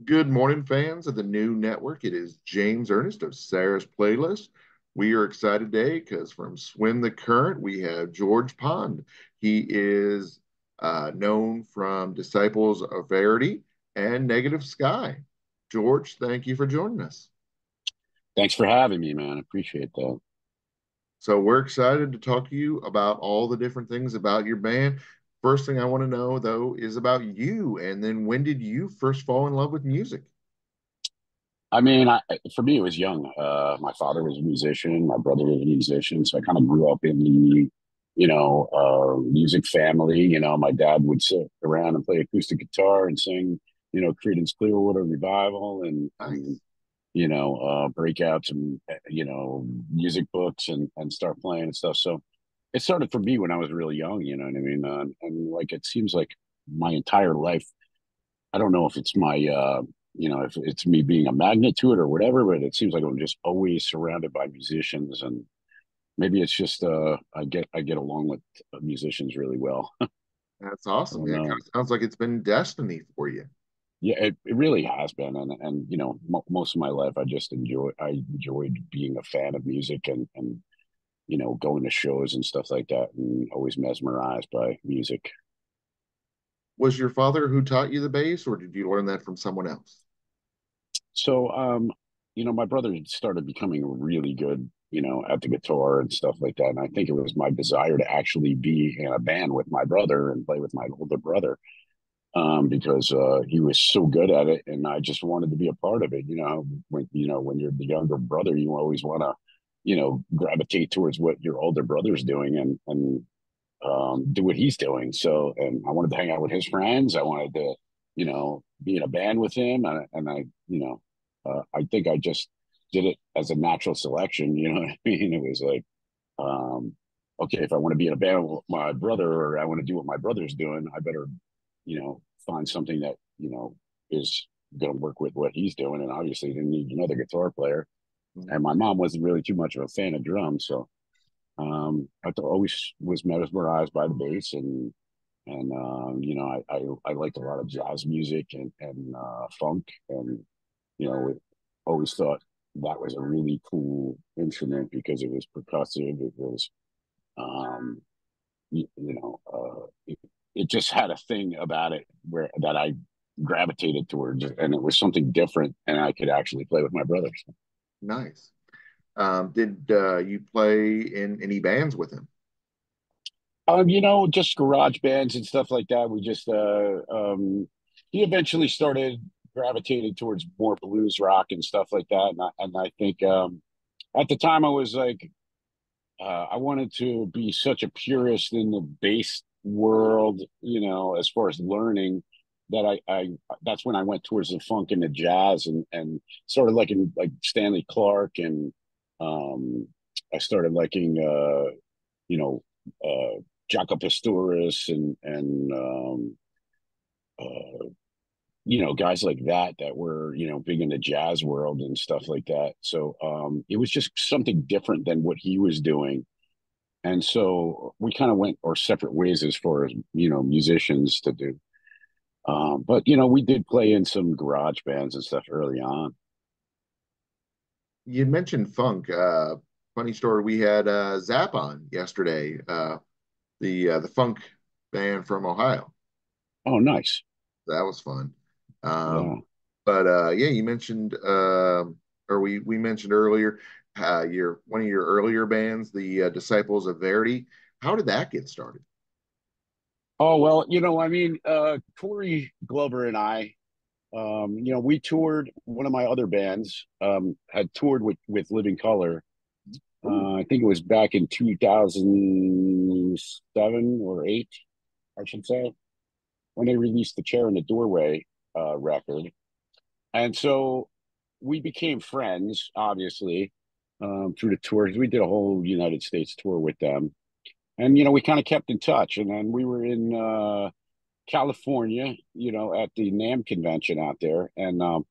Good morning, fans of the new network. It is James Ernest of Sarah's Playlist. We are excited today because from Swim the Current, we have George Pond. He is known from Disciples of Verity and Negative Sky. George, thank you for joining us. Thanks for having me, man. I appreciate that. So, we're excited to talk to you about all the different things about your band. First thing I want to know, though, is about you. And then when did you first fall in love with music? For me, it was young. My father was a musician. My brother was a musician. So I kind of grew up in the music family. My dad would sit around and play acoustic guitar and sing, Creedence Clearwater Revival and Nice. break out some, music books and start playing and stuff. So it started for me when I was really young, you know what I mean? And like, it seems like my entire life, I don't know if it's if it's me being a magnet to it or whatever, but it seems like I'm just always surrounded by musicians, and maybe it's just I get along with musicians really well. I That's awesome. don't Yeah, it know. kind of sounds like it's been destiny for you. Yeah, it really has been, and most of my life I enjoyed being a fan of music and going to shows and stuff like that, and always mesmerized by music. Was your father who taught you the bass, or did you learn that from someone else? So, my brother started becoming really good, at the guitar and stuff like that. And I think it was my desire to actually be in a band with my brother and play with my older brother, because he was so good at it, and I just wanted to be a part of it. When you're the younger brother, you always want to, gravitate towards what your older brother's doing and do what he's doing. So, and I wanted to hang out with his friends. I wanted to, be in a band with him. I think I just did it as a natural selection. You know what I mean? It was like, um, okay, if I want to be in a band with my brother or I want to do what my brother's doing, I better, find something that, is going to work with what he's doing. And obviously, didn't need another guitar player. And my mom wasn't really too much of a fan of drums. So, always was mesmerized by the bass and I liked a lot of jazz music and funk and always thought that was a really cool instrument because it was percussive. It was um, it just had a thing about it where that I gravitated towards, and it was something different, and I could actually play with my brothers. Nice. Did you play in any bands with him? Just garage bands and stuff like that. He eventually started gravitating towards more blues rock and stuff like that. And I think at the time I was like, I wanted to be such a purist in the bass world, as far as learning that I that's when I went towards the funk and the jazz and sort of like in like Stanley Clark and um, I started liking you know, Jaco Pastorius and guys like that were, big in the jazz world and stuff like that. So it was just something different than what he was doing. And so we kind of went our separate ways as far as, musicians to do. But, we did play in some garage bands and stuff early on. You mentioned funk. Funny story. We had Zap on yesterday. The funk band from Ohio. Oh, nice. That was fun. Yeah. But yeah, you mentioned or we mentioned earlier your one of your earlier bands, the Disciples of Verity. How did that get started? Oh, well, Corey Glover and I, we toured. One of my other bands had toured with Living Color. Ooh, I think it was back in 2007 or eight, I should say, when they released the Chair in the Doorway record. And so we became friends, obviously, through the tours. We did a whole United States tour with them. And, we kind of kept in touch. And then we were in California, at the NAMM convention out there. And the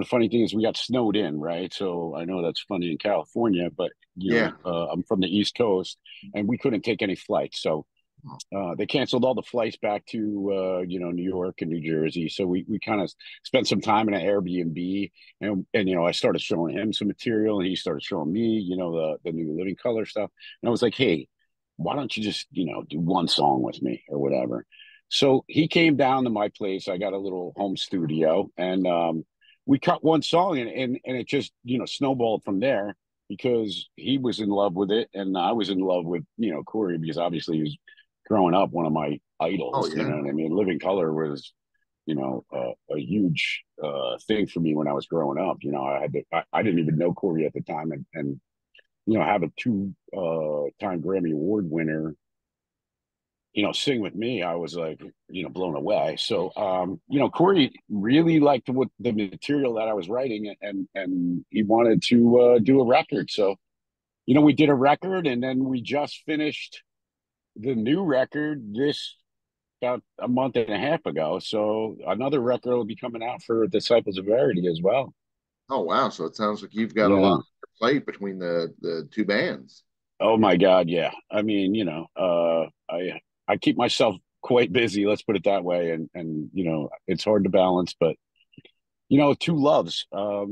funny thing is we got snowed in, right? So I know that's funny in California, but, yeah. I'm from the East Coast and we couldn't take any flights. So They canceled all the flights back to New York and New Jersey. So we kind of spent some time in an Airbnb, and I started showing him some material, and he started showing me the new Living Color stuff. And I was like, hey, why don't you just do one song with me or whatever. So he came down to my place. I got a little home studio, and we cut one song, and it just snowballed from there, because he was in love with it and I was in love with Corey, because obviously he was growing up one of my Oh idols. You yeah. know what I mean? Living Color was a huge thing for me when I was growing up. I didn't even know Corey at the time, and have a two-time Grammy Award winner sing with me. I was like blown away. So Corey really liked what the material that I was writing, and he wanted to do a record. So we did a record, and then we just finished the new record this about a month and a half ago. So another record will be coming out for Disciples of Verity as well. Oh wow. So it sounds like you've got a lot Yeah. on your plate between the two bands. Oh my God. Yeah. I mean, I keep myself quite busy. Let's put it that way. And it's hard to balance, but two loves. I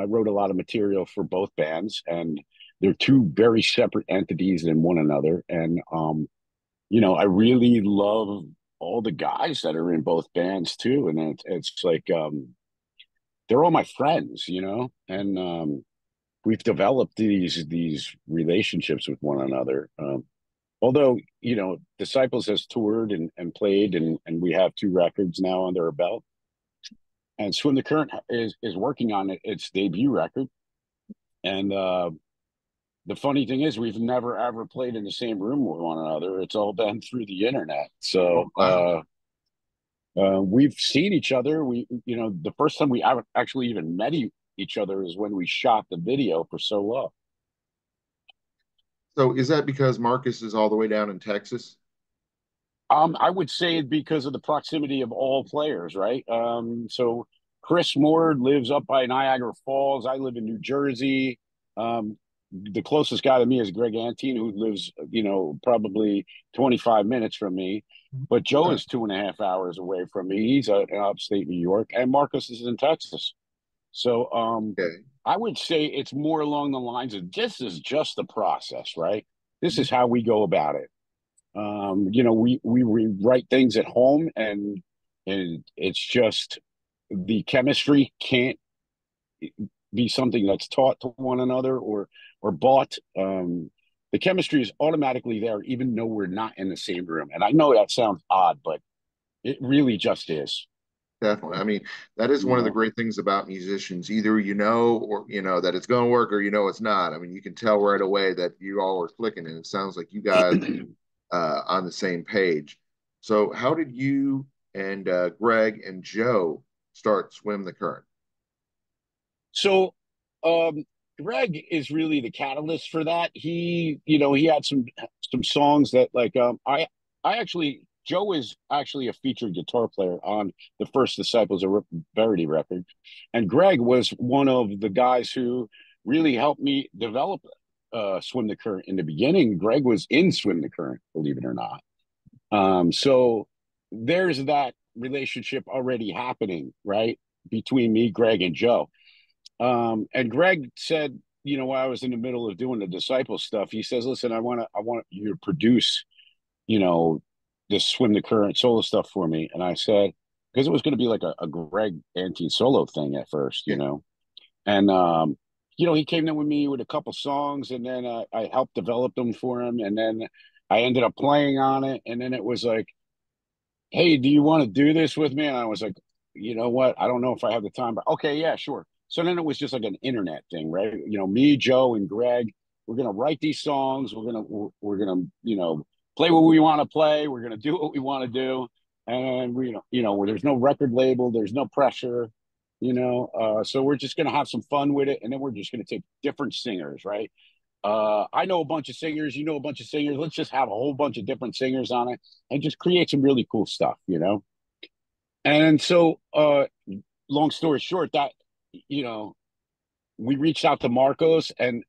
wrote a lot of material for both bands, and they're two very separate entities in one another. And I really love all the guys that are in both bands too. And it's like they're all my friends, and we've developed these relationships with one another. Although, Disciples has toured and played, and we have two records now under our belt. And Swim the Current is working on its debut record. And the funny thing is, we've never ever played in the same room with one another. It's all been through the internet. Oh So wow. we've seen each other. The first time we actually even met each other is when we shot the video for So Love. So is that because Marcus is all the way down in Texas? I would say because of the proximity of all players, right? So Chris Moore lives up by Niagara Falls. I live in New Jersey. The closest guy to me is Greg Antine, who lives, probably 25 minutes from me. But Joe Okay. is 2.5 hours away from me. He's in upstate New York, and Marcus is in Texas. So Okay. I would say it's more along the lines of this is just the process, right? This is how we go about it. We write things at home, and it's just the chemistry can't be something that's taught to one another or bought. The chemistry is automatically there, even though we're not in the same room. And I know that sounds odd, but it really just is. Definitely. I mean, that is You one of the know, great things about musicians. Either or that it's going to work, or it's not. I mean, you can tell right away that you all are clicking, and it sounds like you guys on the same page. So, how did you and Greg and Joe start Swim the Current? so um, Greg is really the catalyst for that. He had some songs that like I actually Joe is actually a featured guitar player on the first Disciples of Verity record, and Greg was one of the guys who really helped me develop Swim the Current in the beginning. Greg was in Swim the Current, believe it or not. So there's that relationship already happening, right, between me, Greg, and Joe. And Greg said, while I was in the middle of doing the disciple stuff, he says, "Listen, I want you to produce, you know, this Swim the Current solo stuff for me." And I said, because it was going to be like a Greg Antine solo thing at first, Yeah. and he came in with me with a couple songs, and then I helped develop them for him, and then I ended up playing on it, and then it was like, "Hey, do you want to do this with me?" And I was like, "You know what? I don't know if I have the time, but okay, yeah, sure." So then it was just like an internet thing, right? Me, Joe, and Greg, we're gonna write these songs. We're gonna play what we want to play. We're gonna do what we want to do, and where there's no record label, there's no pressure, So we're just gonna have some fun with it, and then we're just gonna take different singers, right? I know a bunch of singers, you know a bunch of singers. Let's just have a whole bunch of different singers on it and just create some really cool stuff. And so, long story short, that you know, we reached out to Marcos and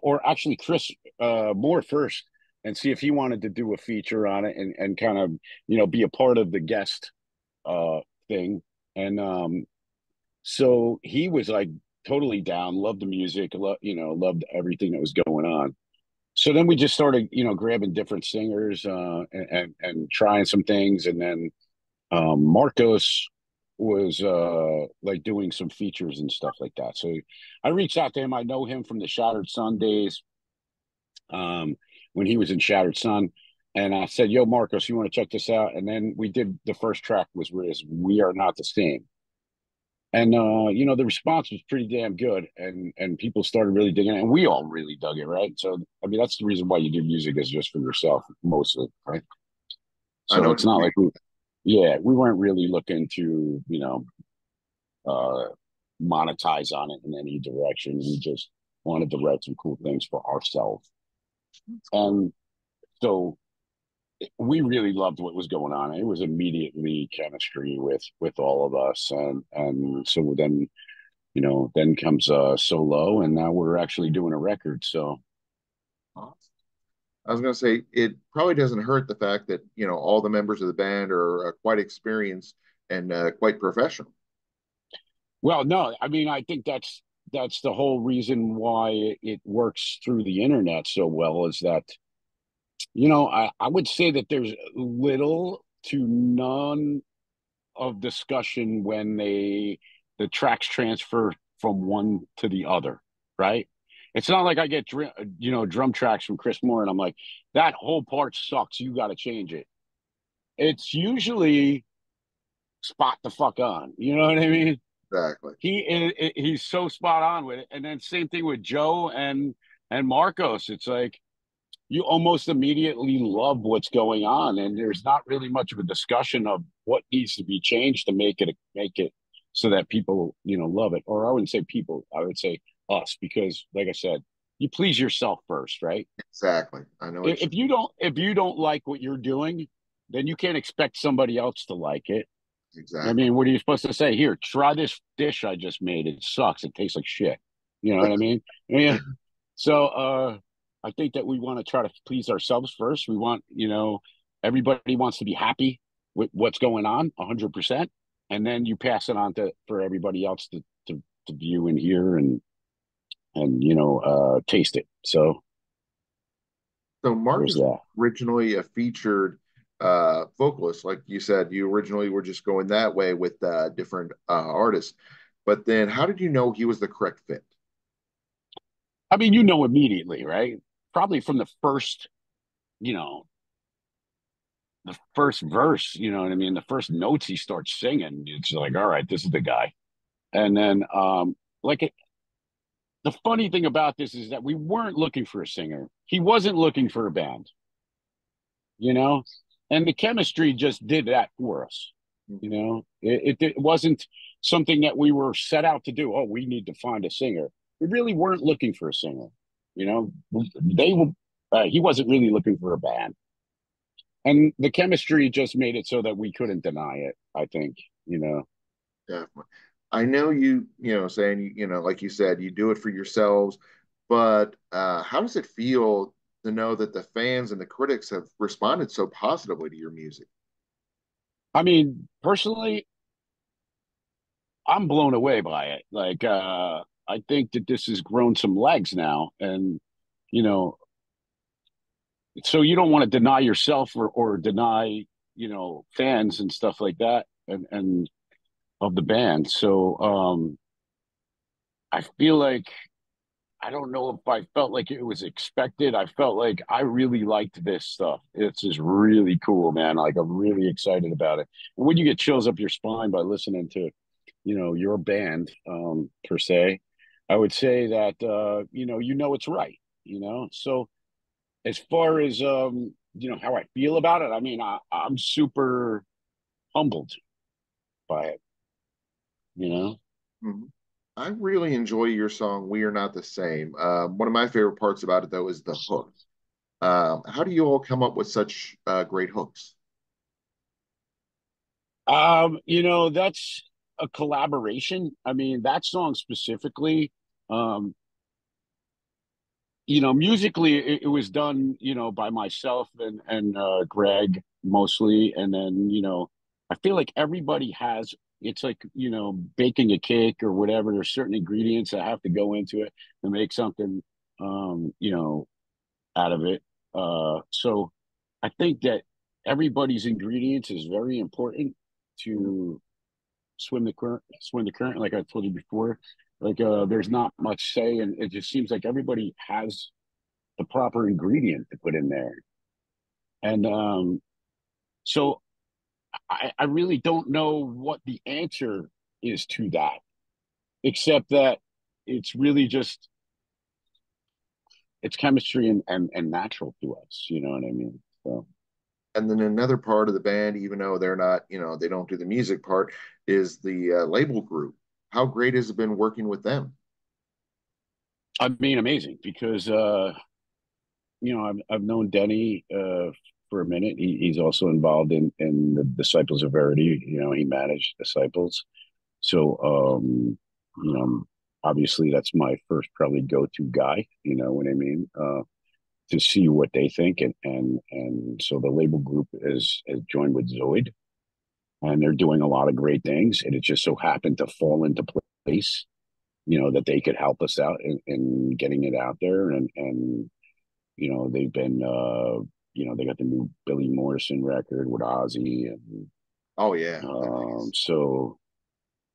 or actually Chris Moore first, and see if he wanted to do a feature on it and kind of, be a part of the guest uh thing. And so he was like totally down, loved the music, loved everything that was going on. So then we just started, grabbing different singers and trying some things. And then Marcos was like doing some features and stuff like that. So I reached out to him. I know him from the Shattered Sun days, um, when he was in Shattered Sun. And I said, "Yo, Marcos, you want to check this out?" And then we did the first track was "We Are Not the Same." And the response was pretty damn good, and people started really digging it, and we all really dug it, right? So I mean, that's the reason why you do music, is just for yourself mostly, right? I So know it's not like we weren't really looking to, uh monetize on it in any direction. We just wanted to write some cool things for ourselves. And so we really loved what was going on. It was immediately chemistry with all of us, and so then, then comes Solo, and now we're actually doing a record. So I was going to say it probably doesn't hurt the fact that all the members of the band are quite experienced and quite professional. well, no, I mean, I think that's the whole reason why it works through the internet so well, is that, I would say that there's little to none of discussion when the tracks transfer from one to the other, right? It's not like I get drum tracks from Chris Moore and I'm like, that whole part sucks, you got to change it. It's usually spot the fuck on, you know what I mean? Exactly. He's so spot on with it. And then same thing with Joe and Marcos. It's like you almost immediately love what's going on, and there's not really much of a discussion of what needs to be changed to make it so that people, love it. Or I wouldn't say people, I would say us, because like I said, you please yourself first, right? Exactly. I know it's If you don't like what you're doing, then you can't expect somebody else to like it. I exactly. mean, what are you supposed to say? Here, try this dish I just made. It sucks. It tastes like shit. You know what I mean? Yeah. So I think that we want to try to please ourselves first. We want, everybody wants to be happy with what's going on 100%. And then you pass it on for everybody else to view and hear and taste it. So So there's Marcus that. originally a featured vocalist, like you said. You originally were just going that way with different artists, but then how did you know he was the correct fit? I mean, immediately, right? Probably from you know, the first verse, you know what I mean? The first notes he starts singing, it's like, all right, this is the guy. And then, like, the funny thing about this is that we weren't looking for a singer. He wasn't looking for a band, you know, and the chemistry just did that for us. It wasn't something that we were set out to do. Oh, we need to find a singer. We really weren't looking for a singer. You know, they were. He wasn't really looking for a band, and the chemistry just made it so that we couldn't deny it. I think, you know. Definitely. I know saying, like you said, you do it for yourselves, but how does it feel to know that the fans and the critics have responded so positively to your music? I mean, personally, I'm blown away by it. Like, I think that this has grown some legs now, and you know, so you don't want to deny yourself or deny, fans and stuff like that, and of the band. So, I feel like I don't know if I felt like it was expected. I felt like I really liked this stuff. It's just really cool, man. Like I'm really excited about it. And when you get chills up your spine by listening to, your band, per se, I would say that it's right, So as far as how I feel about it, I mean, I'm super humbled by it, you know. Mhm. I really enjoy your song "We Are Not the Same." One of my favorite parts about it, though, is the hook. How do you all come up with such great hooks? That's a collaboration. I mean, that song specifically, um, musically it was done, by myself and Greg mostly, and then I feel like everybody has. It's like baking a cake or whatever. There's certain ingredients that have to go into it to make something, um, you know, out of it. So I think that everybody's ingredients is very important to swim the current. Like I told you before, like there's not much say, and it just seems like everybody has the proper ingredient to put in there. And so I really don't know what the answer is to that, except that it's really just it's chemistry and natural to us. You know what I mean? So And then another part of the band, even though they're not, they don't do the music part, is the label group. How great has it been working with them? I mean, amazing because I've known Denny for a minute. He's also involved in the Disciples of Verity. He managed Disciples. So obviously that's my first probably go-to guy. You know what I mean? To see what they think, and so the label group is joined with Zoid, and they're doing a lot of great things. And it just so happened to fall into place, that they could help us out in getting it out there, and they've been they got the new Billy Morrison record with Ozzy, and Oh yeah, nice. so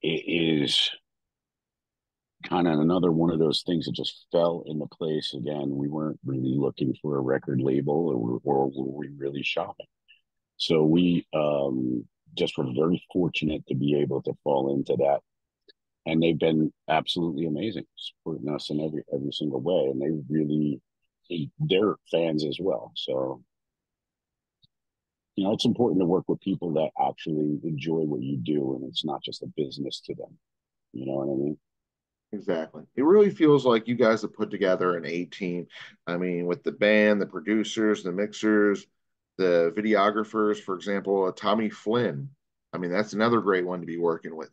it is kind of another one of those things that just fell into place. Again, we weren't really looking for a record label, or were we really shopping? So we just were very fortunate to be able to fall into that, and they've been absolutely amazing, supporting us in every single way, and they're fans as well. So it's important to work with people that actually enjoy what you do, and it's not just a business to them. You know what I mean? Exactly. It really feels like you guys have put together an A team. I mean, with the band, the producers, the mixers, the videographers, for example, Tommy Flynn. I mean, that's another great one to be working with.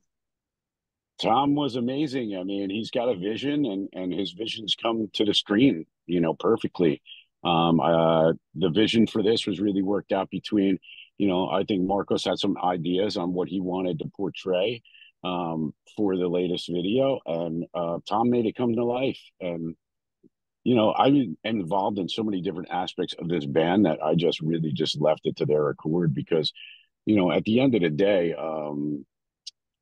Tom was amazing. I mean, he's got a vision, and his visions come to the screen, perfectly. The vision for this was really worked out between, I think Marcos had some ideas on what he wanted to portray for the latest video, and Tom made it come to life. And I'm involved in so many different aspects of this band that I just really just left it to their accord because, at the end of the day,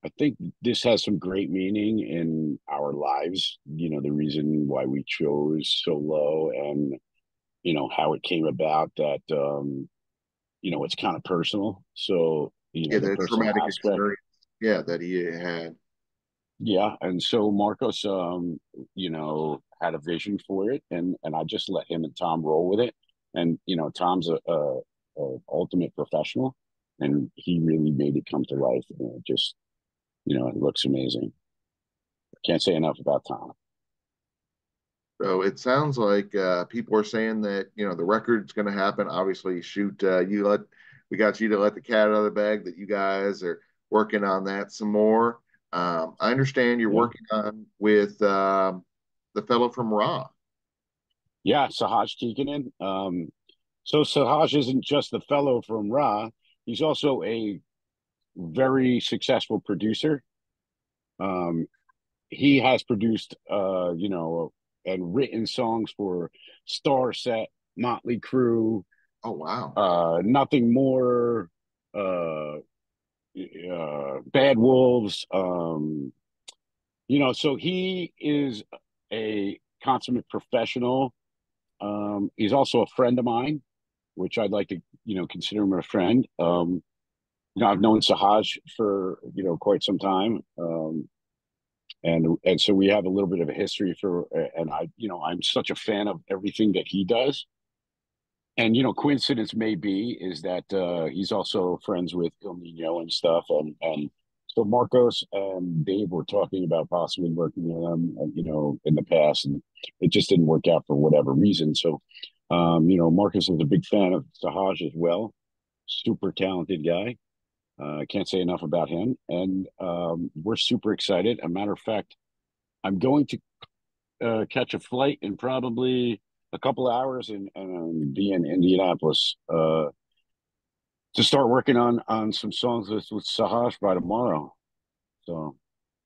I think this has some great meaning in our lives. The reason why we chose Solo, and how it came about that it's kind of personal. So Yeah, the the personal traumatic aspect, experience, yeah, that he had. yeah. And so Marcos, had a vision for it, and I just let him and Tom roll with it. And Tom's a ultimate professional, and he really made it come to life. And it just it looks amazing. Can't say enough about Tom. So it sounds like people are saying that the record's going to happen. Obviously, shoot, we got you to let the cat out of the bag. That you guys are working on that some more. I understand you're Yeah. working on with the fellow from Raw. Yeah, Sahaj Tikkanen. So Sahaj isn't just the fellow from Ra. He's also a very successful producer. Um, he has produced, and written songs for Star Set, Motley Crue, Oh wow! Nothing More, Bad Wolves. So he is a consummate professional. He's also a friend of mine, which I'd like to, consider him a friend. I've known Sahaj for, quite some time. And so we have a little bit of a history and I'm such a fan of everything that he does. And, coincidence may be is that he's also friends with Nino and stuff. And so Marcos and Dave were talking about possibly working with them, in the past, and it just didn't work out for whatever reason. So, Marcus is a big fan of Sahaj as well. Super talented guy. I can't say enough about him. And we're super excited. A matter of fact, I'm going to catch a flight in probably a couple hours and be in Indianapolis to start working on some songs with Sahaj by tomorrow. So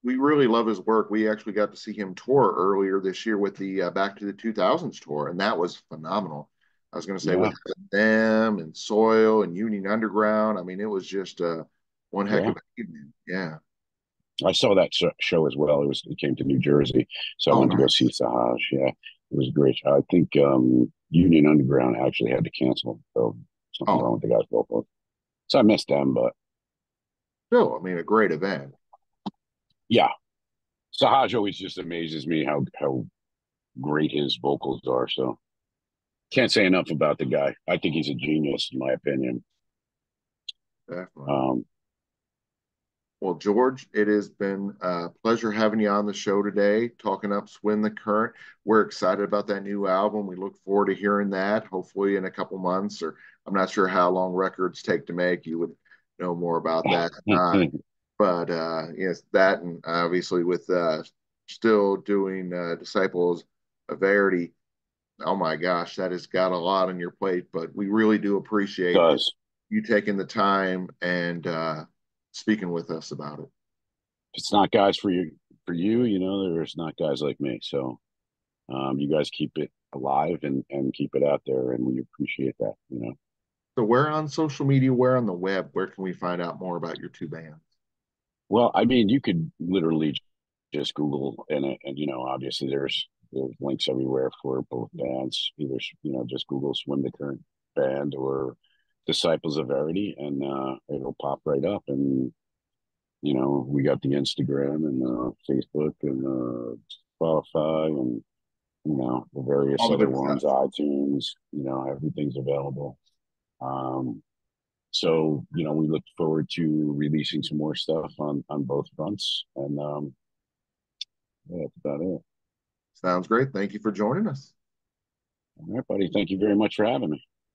We really love his work. We actually got to see him tour earlier this year with the Back to the 2000s tour, and that was phenomenal. I was going to say yeah, with them and Soil and Union Underground. I mean, it was just one heck yeah. of an evening. Yeah. I saw that show as well. It came to New Jersey, so I Oh, went to go see nice. Sahaj. Yeah, it was great. I think Union Underground actually had to cancel, so something wrong Oh, with the guys' vocals. So I missed them, but still, I mean, a great event. yeah, Sahaj always just amazes me how great his vocals are. So can't say enough about the guy. I think he's a genius, in my opinion. Definitely. Um, Well, George, it has been a pleasure having you on the show today, talking up Swim the Current. We're excited about that new album. We look forward to hearing that, hopefully in a couple months, or I'm not sure how long records take to make. You would know more about that. But yes, that and obviously with still doing Disciples of Verity. Oh my gosh, that has got a lot on your plate, but we really do appreciate does. you taking the time and speaking with us about it. If it's not guys for you, there's not guys like me. So you guys keep it alive and keep it out there, and we appreciate that. So, where on social media, where on the web, where can we find out more about your two bands? Well, I mean, you could literally just Google and obviously there's links everywhere for both bands. Either just Google Swim the Current Band or Disciples of Verity, and it'll pop right up. And we got the Instagram and Facebook and Spotify and the various All the other good ones, stuff. iTunes. Everything's available. So we look forward to releasing some more stuff on both fronts, and yeah, that's about it. Sounds great. Thank you for joining us. All right, buddy. Thank you very much for having me.